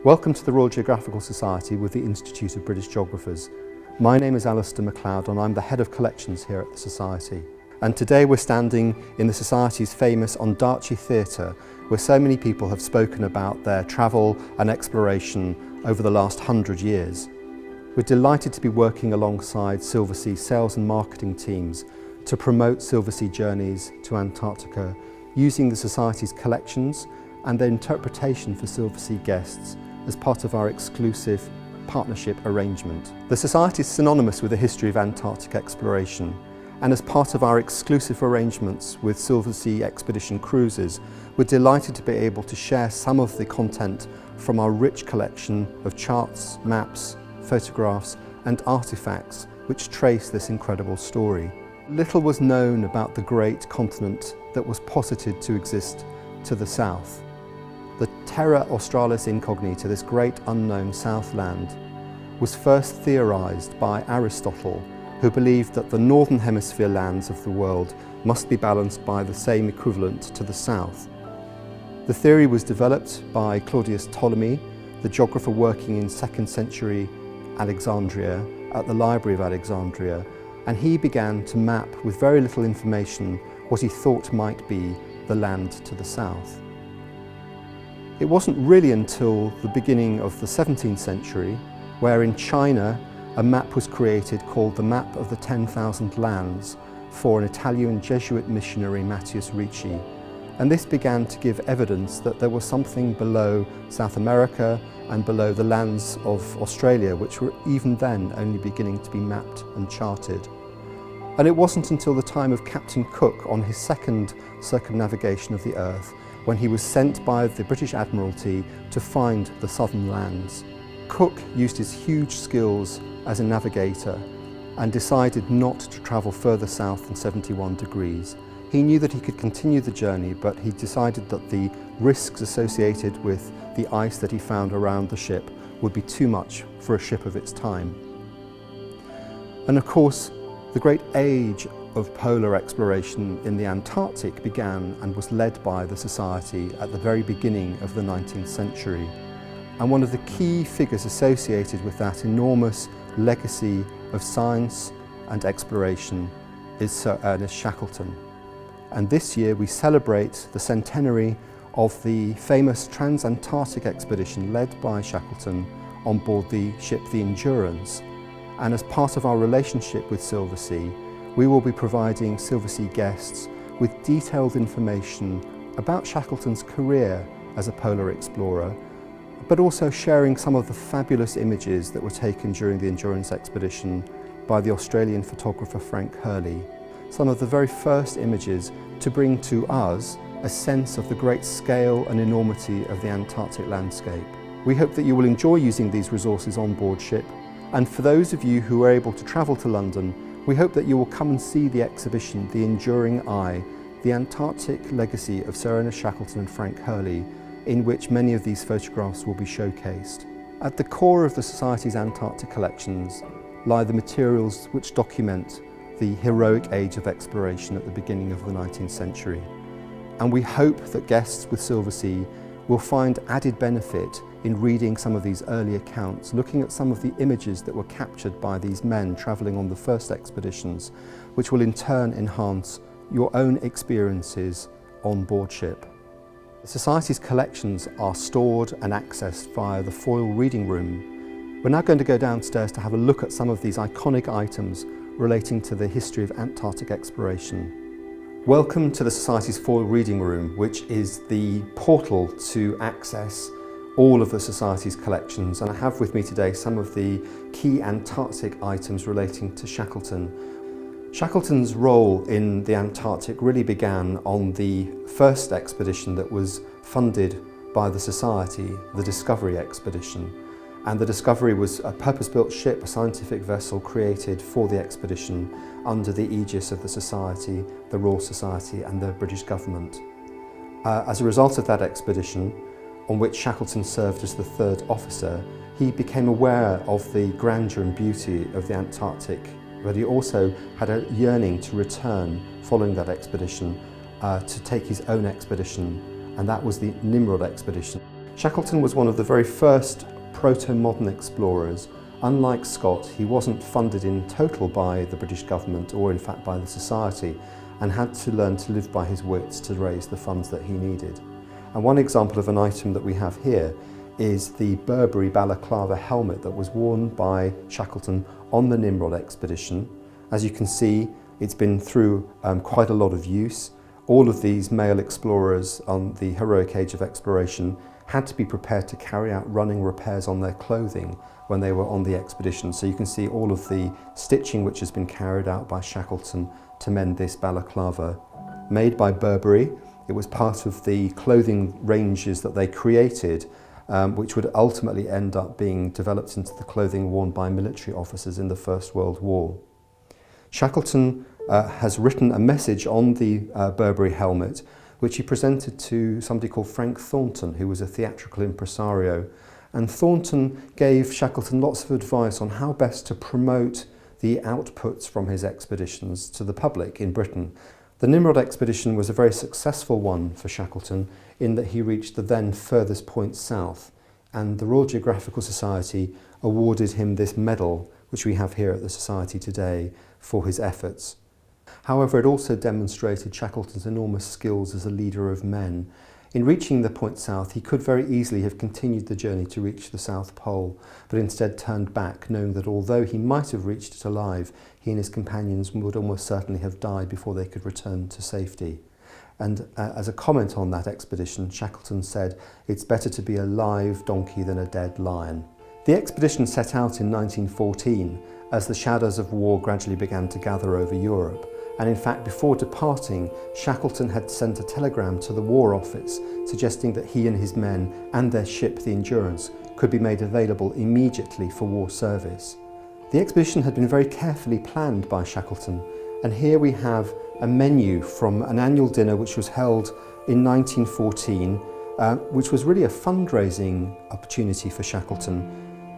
Welcome to the Royal Geographic Society with the Institute of British Geographers. My name is Alistair MacLeod and I'm the Head of Collections here at the Society. And today we're standing in the Society's famous Ondarchi Theatre, where so many people have spoken about their travel and exploration over the last 100 years. We're delighted to be working alongside Silversea sales and marketing teams to promote Silversea journeys to Antarctica using the Society's collections and their interpretation for Silversea guests as part of our exclusive partnership arrangement. The Society is synonymous with the history of Antarctic exploration, and as part of our exclusive arrangements with Silversea Expedition Cruises, we're delighted to be able to share some of the content from our rich collection of charts, maps, photographs and artifacts which trace this incredible story. Little was known about the great continent that was posited to exist to the south. The Terra Australis Incognita, this great unknown Southland, was first theorised by Aristotle, who believed that the northern hemisphere lands of the world must be balanced by the same equivalent to the south. The theory was developed by Claudius Ptolemy, the geographer working in 2nd century Alexandria at the Library of Alexandria, and he began to map with very little information what he thought might be the land to the south. It wasn't really until the beginning of the 17th century where in China a map was created called the Map of the 10,000 Lands for an Italian Jesuit missionary, Matthias Ricci, and this began to give evidence that there was something below South America and below the lands of Australia, which were even then only beginning to be mapped and charted. And it wasn't until the time of Captain Cook on his second circumnavigation of the Earth when he was sent by the British Admiralty to find the southern lands. Cook used his huge skills as a navigator and decided not to travel further south than 71 degrees. He knew that he could continue the journey, but he decided that the risks associated with the ice that he found around the ship would be too much for a ship of its time. And of course, the great age of polar exploration in the Antarctic began and was led by the Society at the very beginning of the 19th century. And one of the key figures associated with that enormous legacy of science and exploration is Sir Ernest Shackleton. And this year we celebrate the centenary of the famous trans-Antarctic expedition led by Shackleton on board the ship the Endurance. And as part of our relationship with Silversea, we will be providing Silversea guests with detailed information about Shackleton's career as a polar explorer, but also sharing some of the fabulous images that were taken during the Endurance expedition by the Australian photographer Frank Hurley. Some of the very first images to bring to us a sense of the great scale and enormity of the Antarctic landscape. We hope that you will enjoy using these resources on board ship, and for those of you who are able to travel to London, we hope that you will come and see the exhibition, The Enduring Eye, the Antarctic legacy of Sir Ernest Shackleton and Frank Hurley, in which many of these photographs will be showcased. At the core of the Society's Antarctic collections lie the materials which document the heroic age of exploration at the beginning of the 19th century. And we hope that guests with Silversea will find added benefit in reading some of these early accounts, looking at some of the images that were captured by these men travelling on the first expeditions, which will in turn enhance your own experiences on board ship. The Society's collections are stored and accessed via the foil reading room. We're now going to go downstairs to have a look at some of these iconic items relating to the history of Antarctic exploration. Welcome to the Society's foil reading room, which is the portal to access all of the Society's collections, and I have with me today some of the key Antarctic items relating to Shackleton. Shackleton's role in the Antarctic really began on the first expedition that was funded by the Society, the Discovery expedition. And the Discovery was a purpose-built ship, a scientific vessel created for the expedition under the aegis of the Society, the Royal Society and the British government. As a result of that expedition, on which Shackleton served as the third officer, he became aware of the grandeur and beauty of the Antarctic, but he also had a yearning to return following that expedition to take his own expedition, and that was the Nimrod expedition. Shackleton was one of the very first proto-modern explorers. Unlike Scott, he wasn't funded in total by the British government or in fact by the Society, and had to learn to live by his wits to raise the funds that he needed. And one example of an item that we have here is the Burberry balaclava helmet that was worn by Shackleton on the Nimrod expedition. As you can see, it's been through quite a lot of use. All of these male explorers on the heroic age of exploration had to be prepared to carry out running repairs on their clothing when they were on the expedition. So you can see all of the stitching which has been carried out by Shackleton to mend this balaclava. Made by Burberry, it was part of the clothing ranges that they created, which would ultimately end up being developed into the clothing worn by military officers in the First World War. Shackleton has written a message on the Burberry helmet which he presented to somebody called Frank Thornton, who was a theatrical impresario. And Thornton gave Shackleton lots of advice on how best to promote the outputs from his expeditions to the public in Britain. The Nimrod expedition was a very successful one for Shackleton in that he reached the then furthest point south, and the Royal Geographic Society awarded him this medal, which we have here at the Society today, for his efforts. However, it also demonstrated Shackleton's enormous skills as a leader of men. In reaching the point south, he could very easily have continued the journey to reach the South Pole, but instead turned back, knowing that although he might have reached it alive, he and his companions would almost certainly have died before they could return to safety. And as a comment on that expedition, Shackleton said, "It's better to be a live donkey than a dead lion." The expedition set out in 1914 as the shadows of war gradually began to gather over Europe. And in fact, before departing, Shackleton had sent a telegram to the War Office suggesting that he and his men and their ship, the Endurance, could be made available immediately for war service. The expedition had been very carefully planned by Shackleton, and here we have a menu from an annual dinner which was held in 1914, which was really a fundraising opportunity for Shackleton.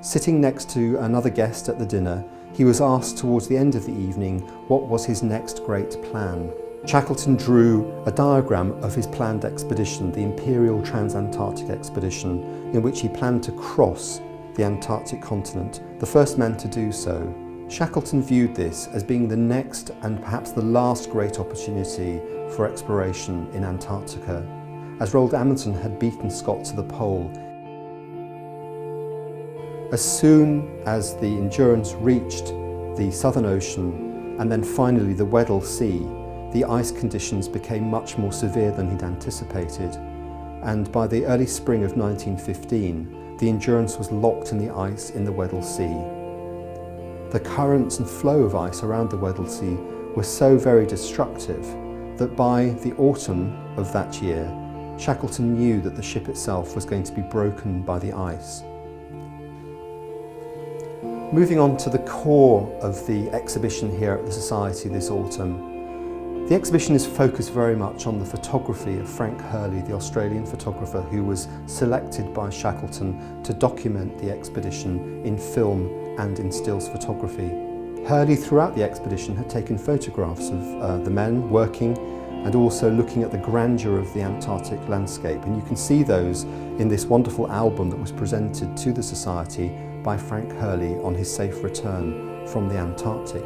Sitting next to another guest at the dinner, he was asked towards the end of the evening what was his next great plan. Shackleton drew a diagram of his planned expedition, the Imperial Transantarctic Expedition, in which he planned to cross the Antarctic continent, the first man to do so. Shackleton viewed this as being the next and perhaps the last great opportunity for exploration in Antarctica, as Roald Amundsen had beaten Scott to the pole. As soon as the Endurance reached the Southern Ocean and then finally the Weddell Sea, the ice conditions became much more severe than he'd anticipated, and by the early spring of 1915, the Endurance was locked in the ice in the Weddell Sea. The currents and flow of ice around the Weddell Sea were so very destructive that by the autumn of that year, Shackleton knew that the ship itself was going to be broken by the ice. Moving on to the core of the exhibition here at the Society this autumn. The exhibition is focused very much on the photography of Frank Hurley, the Australian photographer who was selected by Shackleton to document the expedition in film and in stills photography. Hurley throughout the expedition had taken photographs of the men working and also looking at the grandeur of the Antarctic landscape, and you can see those in this wonderful album that was presented to the Society by Frank Hurley on his safe return from the Antarctic.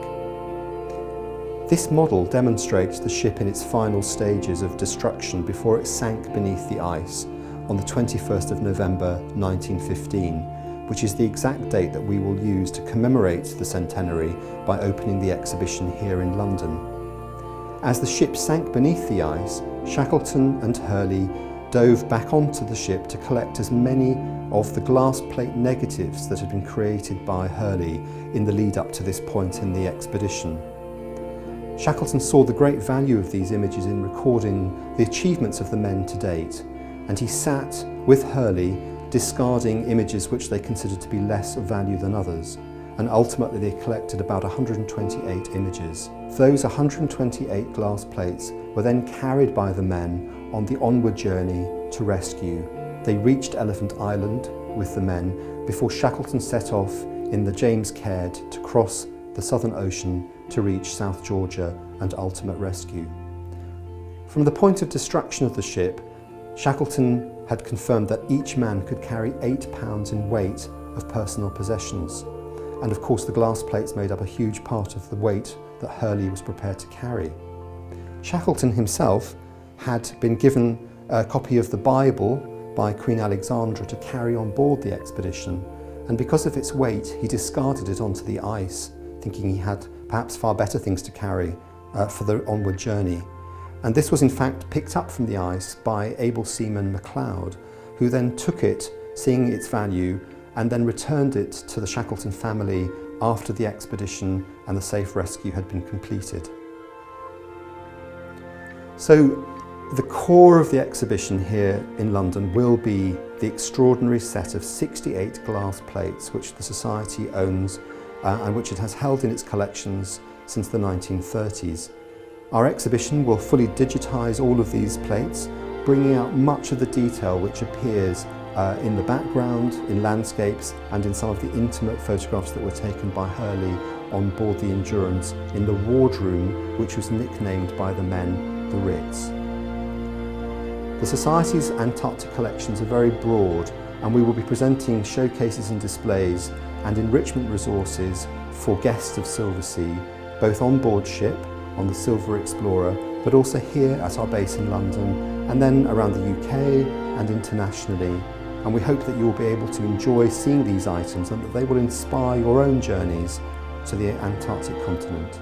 This model demonstrates the ship in its final stages of destruction before it sank beneath the ice on the 21st of November 1915, which is the exact date that we will use to commemorate the centenary by opening the exhibition here in London. As the ship sank beneath the ice, Shackleton and Hurley dove back onto the ship to collect as many of the glass plate negatives that had been created by Hurley in the lead up to this point in the expedition. Shackleton saw the great value of these images in recording the achievements of the men to date, and he sat with Hurley discarding images which they considered to be less of value than others, and ultimately they collected about 128 images. Those 128 glass plates were then carried by the men on the onward journey to rescue. They reached Elephant Island with the men before Shackleton set off in the James Caird to cross the Southern Ocean to reach South Georgia and ultimate rescue. From the point of destruction of the ship, Shackleton had confirmed that each man could carry 8 pounds in weight of personal possessions. And of course the glass plates made up a huge part of the weight that Hurley was prepared to carry. Shackleton himself had been given a copy of the Bible by Queen Alexandra to carry on board the expedition, and because of its weight he discarded it onto the ice, thinking he had perhaps far better things to carry for the onward journey. And this was in fact picked up from the ice by able seaman MacLeod, who then took it, seeing its value, and then returned it to the Shackleton family after the expedition and the safe rescue had been completed. So the core of the exhibition here in London will be the extraordinary set of 68 glass plates which the Society owns and which it has held in its collections since the 1930s. Our exhibition will fully digitise all of these plates, bringing out much of the detail which appears in the background, in landscapes, and in some of the intimate photographs that were taken by Hurley on board the Endurance in the wardroom, which was nicknamed by the men the Ritz. The Society's Antarctic collections are very broad, and we will be presenting showcases and displays and enrichment resources for guests of Silversea, both on board ship, on the Silver Explorer, but also here at our base in London, and then around the UK and internationally. And we hope that you will be able to enjoy seeing these items and that they will inspire your own journeys to the Antarctic continent.